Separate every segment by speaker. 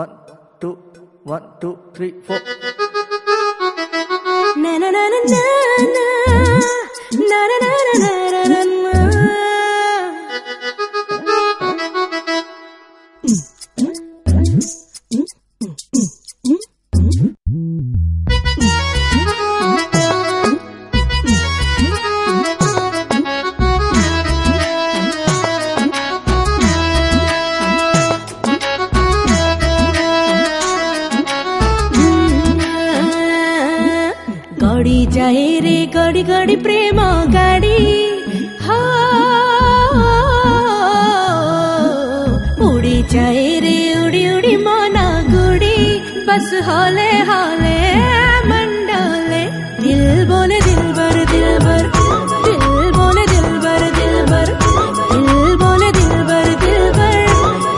Speaker 1: 1 2 1 2 3 4
Speaker 2: na na na na na na na na na na na na. गड़ी जाए रे गड़ी गड़ी प्रेम गाड़ी उड़ी जाए रे उड़ी उड़ी मना गुड़ी बस हौले हौले मंडोले दिल बोले दिल भर दिल भर दिल बोले दिल भर दिल भर दिल बोले दिल भर दिल भर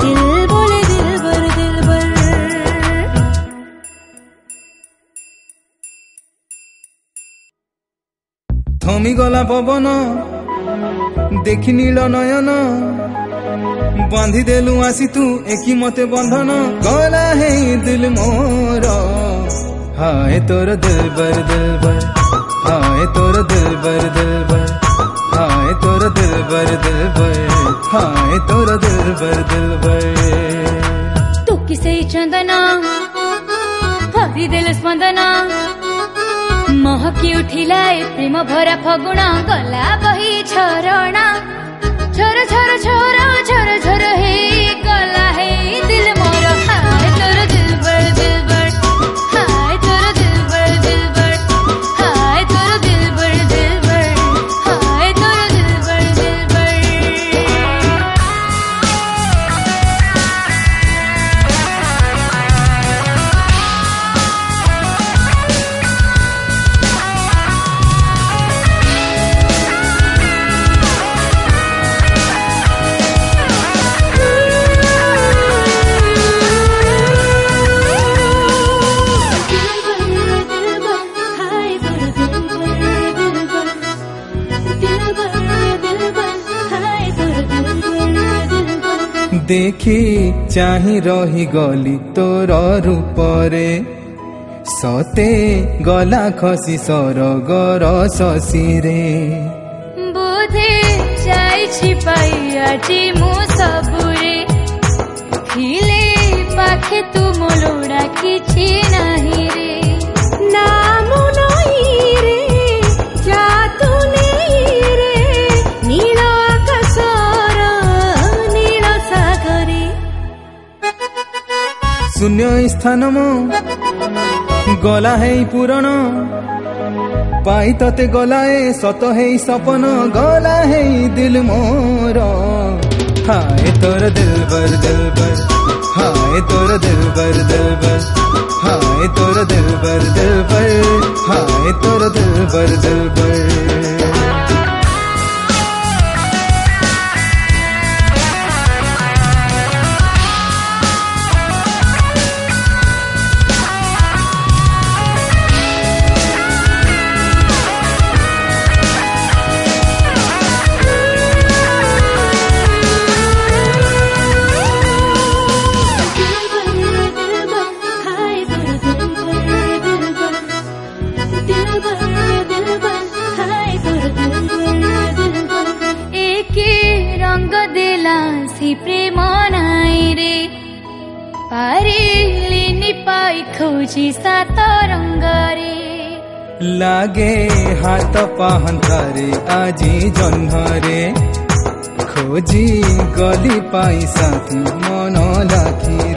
Speaker 2: दिल बोले दिल भर दिल भर।
Speaker 3: थमी गला पवन देखी नील नयन बांधी देलु आसी तू एकी मते बंधन गला है दिल मोर हाय तोर दिल बर हाय तोर दिल बर हाय तोर दिल बर हाय तोर दिल बर
Speaker 2: तू किसे चंदना भरी दिल स्पंदना महकी उठिला प्रेम भरा फगुणा गला बही झरणा झर झर झर झर झर हे गला हे दिल मोर हाय तोर दिल बर हाय तोर दिल बर हाय तोर दिल बर हाय तोर दिल बर
Speaker 3: देखी चाही रही गली तोर रूपरे सते गला खसी सरगर शशिरे
Speaker 2: बोधे जाई छिपाई आजी मु सबुरे खिले पाखे तू मोलोड़ा किछि नाही रे नाम नहीं रे जातु नहीं रे नील आकाशर नील सागरे
Speaker 3: शून्य स्थान मो गला है पूरण पाई तते गलाए सत है सपन गला है दिल मोर हाय तोर दिल बर हाय तोर दिल बर हाय तोर दिल बर हाय तोर दिल बर
Speaker 2: प्रेम नाई रे पारिलिनी पाई खोजी सात रंग रे
Speaker 3: लागे हाथ पाहंतारे आजी जन्हरे खोजी गली पाई साथी मन लाखी